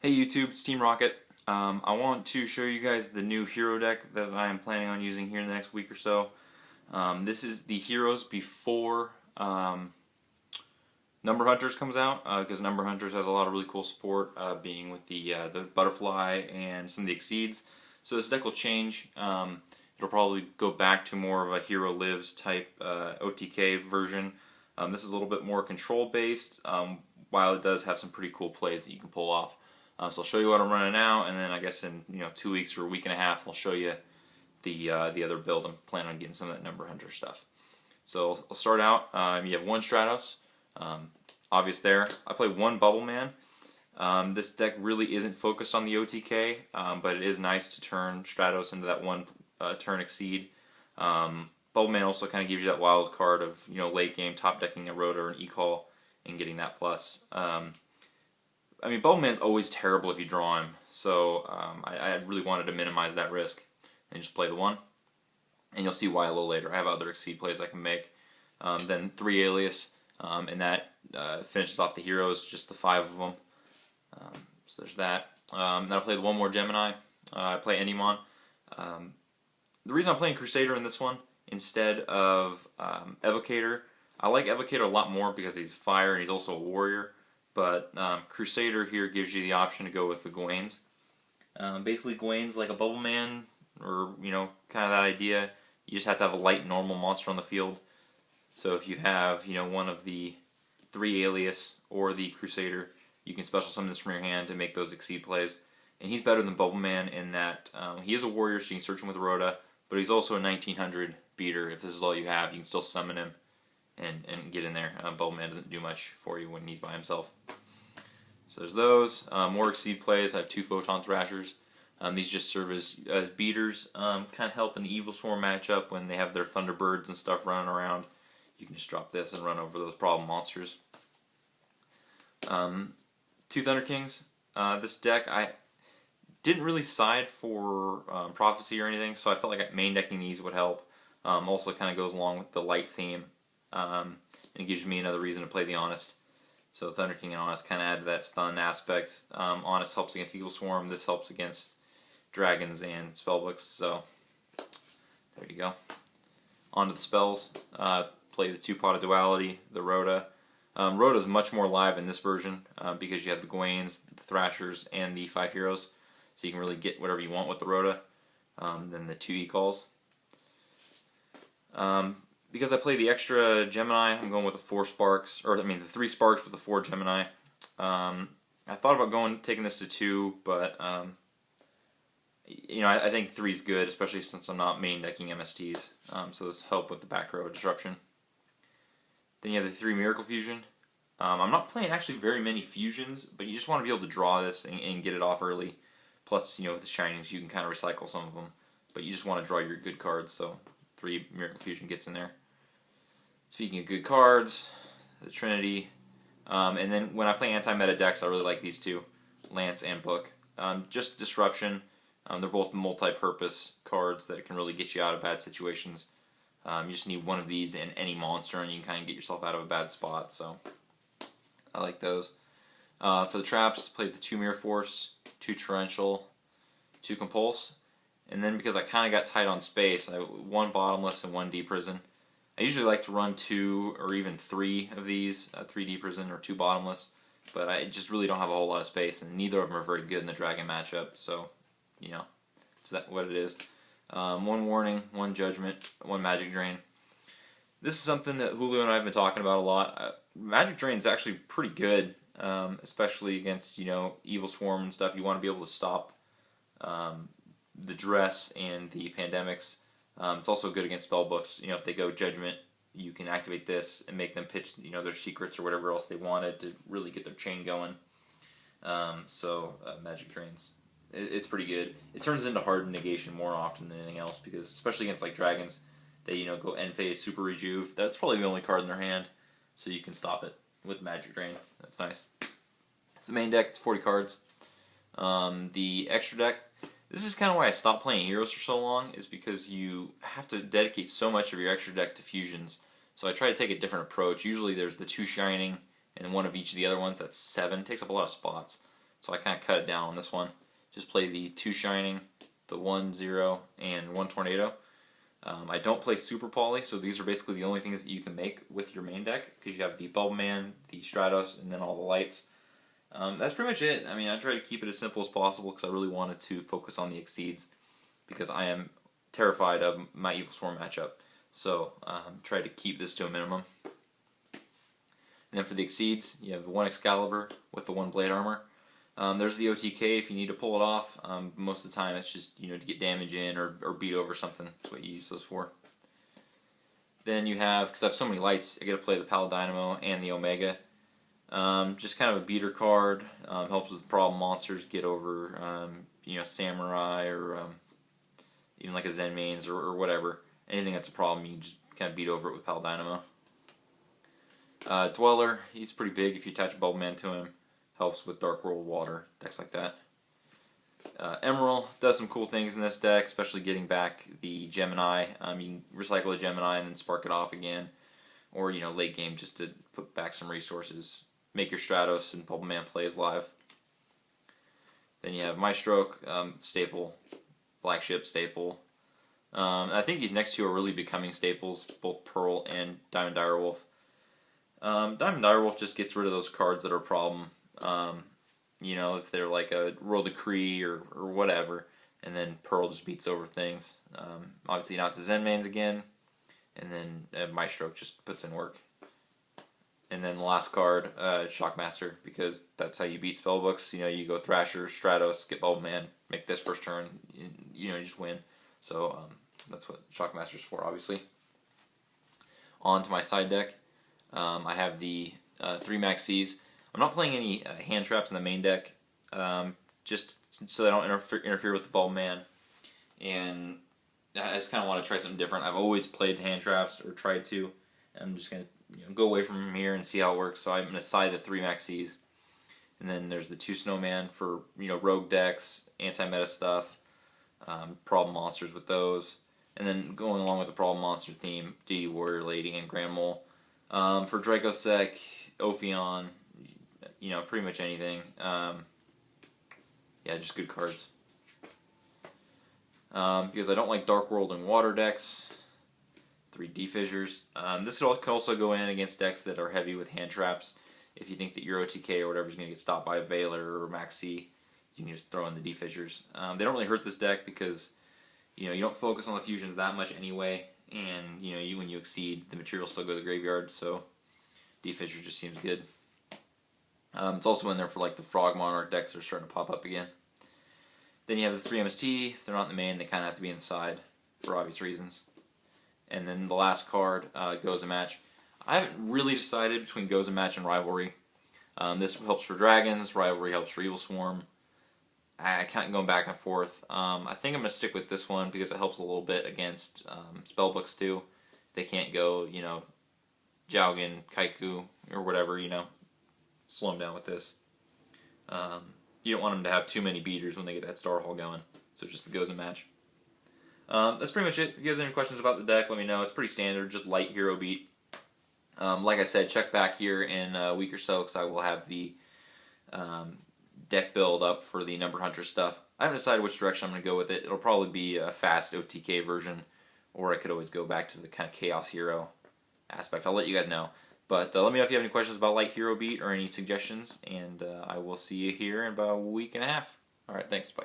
Hey YouTube, it's Team Rocket. I want to show you guys the new hero deck that I am planning on using here in the next week or so. This is the heroes before Number Hunters comes out, because Number Hunters has a lot of really cool support, being with the Butterfly and some of the Exceeds. So this deck will change. It'll probably go back to more of a Hero Lives type OTK version. This is a little bit more control based, while it does have some pretty cool plays that you can pull off. So I'll show you what I'm running now, and then I guess in 2 weeks or a week and a half, I'll show you the other build. I'm planning on getting some of that Number Hunter stuff. So I'll start out. You have one Stratos, obvious there. I play one Bubble Man. This deck really isn't focused on the OTK, but it is nice to turn Stratos into that one turn Exceed. Bubble Man also kind of gives you that wild card of late game top decking a Rhoda or an E-Call and getting that plus. I mean, Bubble Man's always terrible if you draw him, so I really wanted to minimize that risk and just play the one. And you'll see why a little later. I have other Exceed plays I can make. Then 3 Alias, and that finishes off the heroes, just the 5 of them. So there's that. Then I played one more Gemini. I play Endymon. The reason I'm playing Crusader in this one instead of Evocator, I like Evocator a lot more because he's fire and he's also a warrior. But Crusader here gives you the option to go with the Gwains. Basically, Gwains like a Bubble Man, or kind of that idea. You just have to have a light normal monster on the field. So if you have one of the 3 Alias or the Crusader, you can special summon this from your hand to make those Exceed plays. And he's better than Bubble Man in that he is a warrior, so you can search him with Rhoda, but he's also a 1900 beater. If this is all you have, you can still summon him and get in there. Bubble Man doesn't do much for you when he's by himself. So there's those. More Exceed plays. I have 2 Photon Thrashers. These just serve as beaters, kind of help in the Evil Swarm matchup when they have their Thunderbirds and stuff running around. You can just drop this and run over those problem monsters. 2 Thunder Kings. This deck, I didn't really side for Prophecy or anything, so I felt like main decking these would help. Also kind of goes along with the light theme. And it gives me another reason to play the Honest. So Thunder King and Honest kind of add to that stun aspect. Honest helps against Evil Swarm. This helps against dragons and spellbooks. So there you go. On to the spells. Play the 2 Pot of Duality, the Rhoda. Rhoda is much more live in this version because you have the Gwains, the Thrashers, and the 5 heroes. So you can really get whatever you want with the Rhoda. Then the 2 E-Calls. Because I play the extra Gemini, I'm going with the 4 Sparks, or the 3 Sparks with the 4 Gemini. I thought about taking this to 2, but I think 3 is good, especially since I'm not main decking MSTs. So this help with the back row disruption. Then you have the 3 Miracle Fusion. I'm not playing actually very many fusions, but you just want to be able to draw this and get it off early. Plus, with the Shinings, you can kind of recycle some of them, but you just want to draw your good cards. So 3 Miracle Fusion gets in there. Speaking of good cards, the Trinity, and then when I play anti-meta decks, I really like these 2, Lance and Book. Just disruption. They're both multi-purpose cards that can really get you out of bad situations. You just need one of these and any monster, and you can kind of get yourself out of a bad spot. So I like those. For the traps, played the 2 Mirror Force, 2 Torrential, 2 Compulse, and then because I kind of got tight on space, I 1 Bottomless and 1 Deep Prison. I usually like to run 2 or even 3 of these, 3 Deep Prison or 2 Bottomless, but I just really don't have a whole lot of space, and neither of them are very good in the Dragon matchup, so, it's what it is. 1 Warning, 1 Judgment, 1 Magic Drain. This is something that Julio and I have been talking about a lot. Magic Drain is actually pretty good, especially against, Evil Swarm and stuff. You want to be able to stop the Dress and the Pandemics. It's also good against spellbooks. If they go Judgment, you can activate this and make them pitch, their secrets or whatever else they wanted to really get their chain going. Magic Drains, it's pretty good. It turns into Hardened Negation more often than anything else because, especially against like dragons, they go end phase Super Rejuve. That's probably the only card in their hand, so you can stop it with Magic Drain. That's nice. It's the main deck. It's 40 cards. The extra deck. This is kind of why I stopped playing heroes for so long, is because you have to dedicate so much of your extra deck to fusions. So I try to take a different approach. Usually there's the 2 Shining and 1 of each of the other ones. That's 7. It takes up a lot of spots. so I kind of cut it down on this one. Just play the 2 Shining, the 1 Zero, and 1 Tornado. I don't play Super Poly, so these are basically the only things that you can make with your main deck, because you have the Bulbaman, the Stratos, and then all the lights. That's pretty much it. I mean, I try to keep it as simple as possible because I really wanted to focus on the Exceeds, because I am terrified of my Evil Swarm matchup. So try to keep this to a minimum. And then for the Exceeds, you have the 1 Excalibur with the 1 Blade Armor. There's the OTK if you need to pull it off. Most of the time it's just, to get damage in or beat over something. That's what you use those for. Then you have, because I have so many lights, I get to play the Paladynamo and the Omega. Just kind of a beater card. Helps with problem monsters get over, Samurai or even like a Zen Mains or whatever. Anything that's a problem, you can just kind of beat over it with Paladynamo. Dweller, he's pretty big if you attach a Bulbaman to him. Helps with Dark World, Water, decks like that. Emerald does some cool things in this deck, especially getting back the Gemini. You can recycle a Gemini and then spark it off again. Or, late game just to put back some resources. Make your Stratos and Bulbaman plays live. Then you have Maestroke, staple. Black Ship, staple. I think these next two are really becoming staples, both Pearl and Diamond Direwolf. Diamond Direwolf just gets rid of those cards that are a problem. If they're like a Royal Decree or whatever, and then Pearl just beats over things. Obviously now it's the Zen Mains again, and then Maestroke just puts in work. And then the last card, Shockmaster, because that's how you beat spellbooks. You go Thrasher, Stratos, get Bulbaman, make this first turn, you just win. So that's what Shockmaster's for, obviously. On to my side deck. I have the 3 Maxis. I'm not playing any hand traps in the main deck, just so they don't interfere with the Bulbaman. And I just kind of want to try something different. I've always played hand traps, or tried to. I'm just going to go away from them here and see how it works. So I'm going to side the 3 Maxis. And then there's the 2 Snowman for rogue decks, anti-meta stuff, problem monsters with those. And then going along with the problem monster theme, DD Warrior Lady and Grand Mole. For Dracosec, Ophion, pretty much anything. Yeah, just good cards. Because I don't like Dark World and Water decks. 3 D-Fissures. This could also go in against decks that are heavy with hand traps. If you think that your OTK or whatever is going to get stopped by a Veiler or Maxi, you can just throw in the D-Fissures. They don't really hurt this deck because you don't focus on the fusions that much anyway, and when you exceed, the materials still go to the graveyard, so D-Fissures just seems good. It's also in there for like the Frog Monarch decks that are starting to pop up again. Then you have the 3 MST. If they're not in the main, they kind of have to be in the side for obvious reasons. And then the last card, Goes a Match. I haven't really decided between Goes a Match and Rivalry. This helps for Dragons, Rivalry helps for Evil Swarm. I can't go back and forth. I think I'm going to stick with this one because it helps a little bit against spellbooks too. They can't go, Jowgen, Kaiku, or whatever, slow them down with this. You don't want them to have too many beaters when they get that Star Hole going. So just the Goes a Match. That's pretty much it. If you guys have any questions about the deck, let me know. It's pretty standard, just light hero beat. Like I said, check back here in a week or so because I will have the deck build up for the Number Hunter stuff. I haven't decided which direction I'm going to go with it. It'll probably be a fast OTK version, or I could always go back to the kind of Chaos Hero aspect. I'll let you guys know. But let me know if you have any questions about Light Hero Beat or any suggestions, and I will see you here in about a week and a half. Alright, thanks. Bye.